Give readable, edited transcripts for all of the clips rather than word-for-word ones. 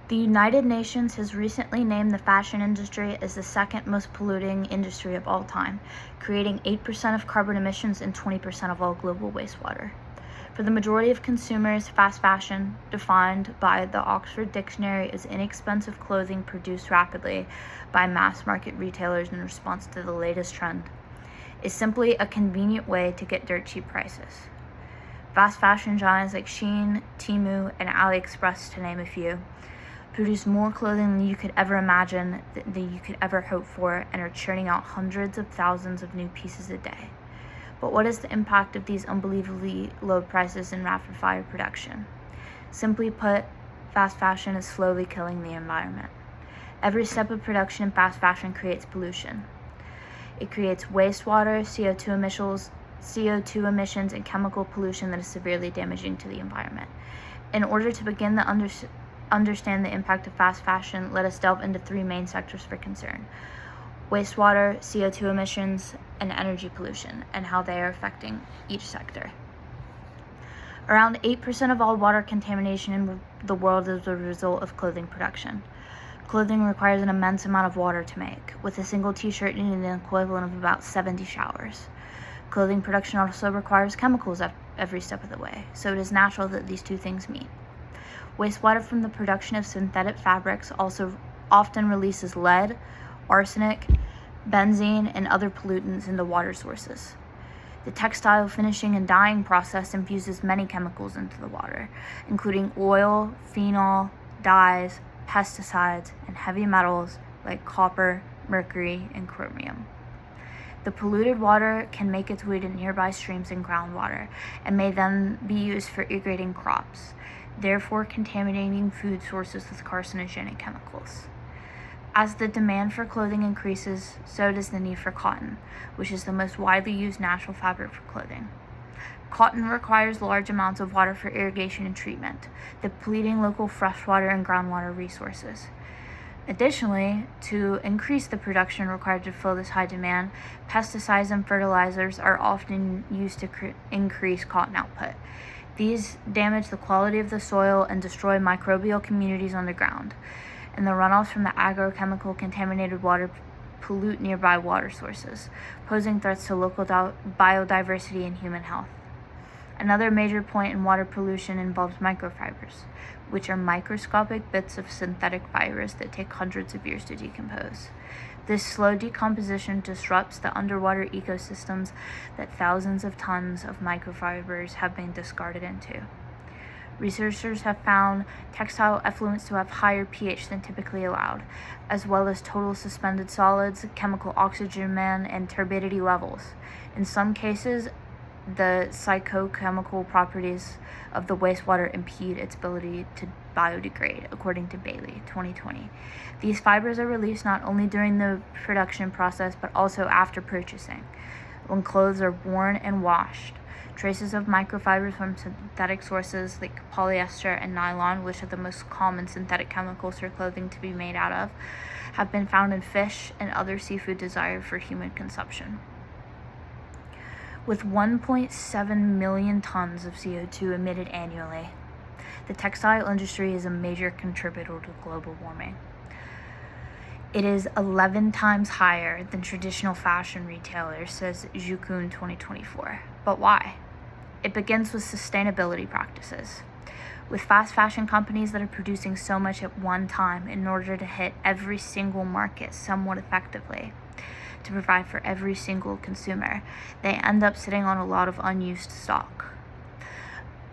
The United Nations has recently named the fashion industry as the second most polluting industry of all time, creating 8% of carbon emissions and 20% of all global wastewater. For the majority of consumers, fast fashion, defined by the Oxford Dictionary as inexpensive clothing produced rapidly by mass market retailers in response to the latest trend, is simply a convenient way to get dirt cheap prices. Fast fashion giants like Shein, Temu, and AliExpress, to name a few, produce more clothing than you could ever imagine, than you could ever hope for, and are churning out hundreds of thousands of new pieces a day. But what is the impact of these unbelievably low prices and rapid-fire production? Simply put, fast fashion is slowly killing the environment. Every step of production in fast fashion creates pollution. It creates wastewater, CO2 emissions, and chemical pollution that is severely damaging to the environment. In order to begin to understand the impact of fast fashion, let us delve into three main sectors for concern: wastewater, CO2 emissions, and energy pollution, and how they are affecting each sector. Around 8% of all water contamination in the world is a result of clothing production. Clothing requires an immense amount of water to make, with a single t-shirt needing the equivalent of about 70 showers. Clothing production also requires chemicals every step of the way, so it is natural that these two things meet. Wastewater from the production of synthetic fabrics also often releases lead, arsenic, benzene, and other pollutants into water sources. The textile finishing and dyeing process infuses many chemicals into the water, including oil, phenol, dyes, pesticides, and heavy metals like copper, mercury, and chromium. The polluted water can make its way to nearby streams and groundwater, and may then be used for irrigating crops, therefore contaminating food sources with carcinogenic chemicals. As the demand for clothing increases, so does the need for cotton, which is the most widely used natural fabric for clothing. Cotton requires large amounts of water for irrigation and treatment, depleting local freshwater and groundwater resources. Additionally, to increase the production required to fill this high demand, pesticides and fertilizers are often used to increase cotton output. These damage the quality of the soil and destroy microbial communities on the ground, and the runoffs from the agrochemical contaminated water pollute nearby water sources, posing threats to local biodiversity and human health. Another major point in water pollution involves microfibers, which are microscopic bits of synthetic fibers that take hundreds of years to decompose. This slow decomposition disrupts the underwater ecosystems that thousands of tons of microfibers have been discarded into. Researchers have found textile effluents to have higher pH than typically allowed, as well as total suspended solids, chemical oxygen demand, and turbidity levels. In some cases, the psychochemical properties of the wastewater impede its ability to biodegrade, according to Bailey, 2020. These fibers are released not only during the production process, but also after purchasing, when clothes are worn and washed. Traces of microfibers from synthetic sources like polyester and nylon, which are the most common synthetic chemicals for clothing to be made out of, have been found in fish and other seafood desired for human consumption. With 1.7 million tons of CO2 emitted annually, the textile industry is a major contributor to global warming. It is 11 times higher than traditional fashion retailers, says Jukun 2024. But why? It begins with sustainability practices. With fast fashion companies that are producing so much at one time in order to hit every single market somewhat effectively, to provide for every single consumer, they end up sitting on a lot of unused stock.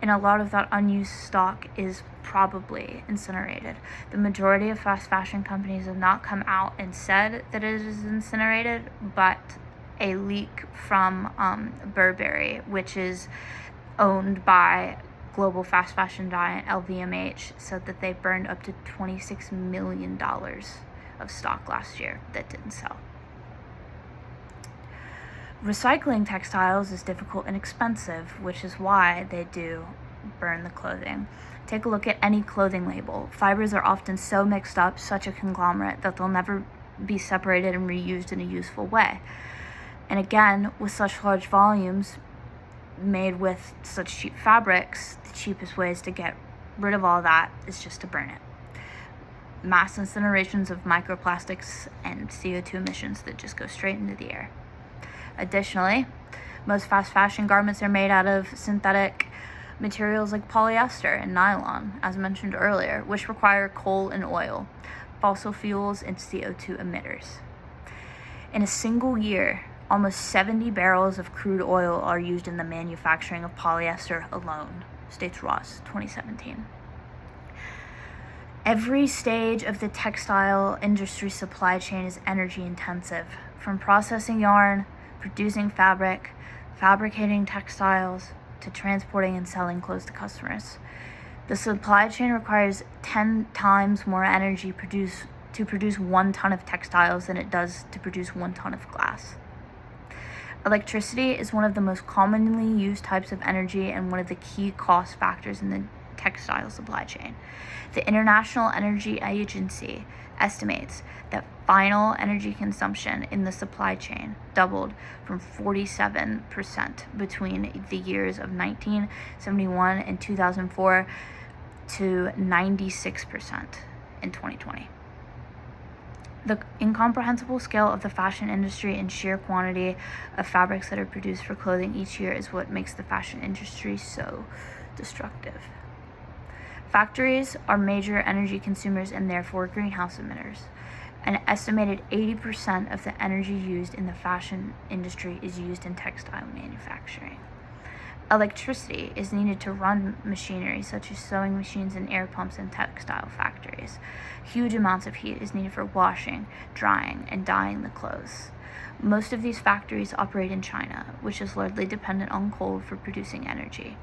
And a lot of that unused stock is probably incinerated. The majority of fast fashion companies have not come out and said that it is incinerated, but a leak from Burberry, which is owned by global fast fashion giant LVMH, said that they burned up to $26 million of stock last year that didn't sell. Recycling textiles is difficult and expensive, which is why they do burn the clothing. Take a look at any clothing label. Fibers are often so mixed up, such a conglomerate, that they'll never be separated and reused in a useful way. And again, with such large volumes made with such cheap fabrics, the cheapest ways to get rid of all that is just to burn it. mass incinerations of microplastics and CO2 emissions that just go straight into the air. Additionally, most fast fashion garments are made out of synthetic materials like polyester and nylon, as mentioned earlier, which require coal and oil, fossil fuels, and CO2 emitters. In a single year, almost 70 barrels of crude oil are used in the manufacturing of polyester alone, states Ross, 2017. Every stage of the textile industry supply chain is energy intensive, from processing yarn, producing fabric, fabricating textiles, to transporting and selling clothes to customers. The supply chain requires 10 times more energy to produce 1 ton of textiles than it does to produce 1 ton of glass. Electricity is one of the most commonly used types of energy and one of the key cost factors in the textile supply chain. The International Energy Agency estimates that final energy consumption in the supply chain doubled from 47% between the years of 1971 and 2004 to 96% in 2020. The incomprehensible scale of the fashion industry and sheer quantity of fabrics that are produced for clothing each year is what makes the fashion industry so destructive. Factories are major energy consumers and therefore greenhouse emitters. An estimated 80% of the energy used in the fashion industry is used in textile manufacturing. Electricity is needed to run machinery such as sewing machines and air pumps in textile factories. Huge amounts of heat is needed for washing, drying, and dyeing the clothes. Most of these factories operate in China, which is largely dependent on coal for producing energy.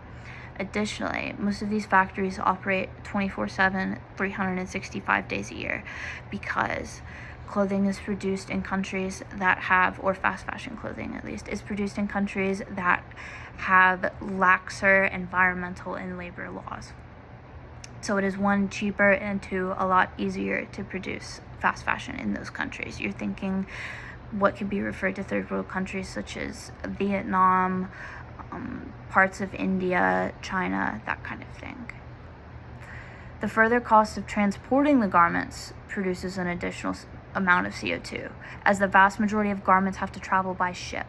Additionally, most of these factories operate 24/7, 365 days a year, because clothing is produced in countries that have, or fast fashion clothing at least, is produced in countries that have laxer environmental and labor laws. So it is 1, cheaper, and 2, a lot easier to produce fast fashion in those countries. You're thinking what could be referred to third world countries such as Vietnam, parts of India, China, that kind of thing. The further cost of transporting the garments produces an additional amount of CO2, as the vast majority of garments have to travel by ship.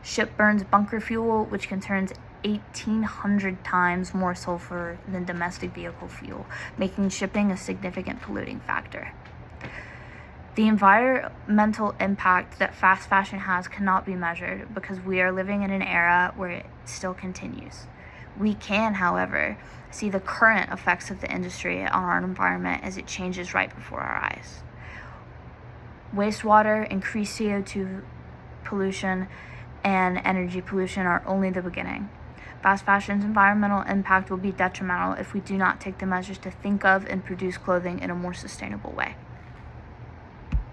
Ship burns bunker fuel, which contains 1,800 times more sulfur than domestic vehicle fuel, making shipping a significant polluting factor. The environmental impact that fast fashion has cannot be measured because we are living in an era where it still continues. We can, however, see the current effects of the industry on our environment as it changes right before our eyes. Wastewater, increased CO2 pollution, and energy pollution are only the beginning. Fast fashion's environmental impact will be detrimental if we do not take the measures to think of and produce clothing in a more sustainable way.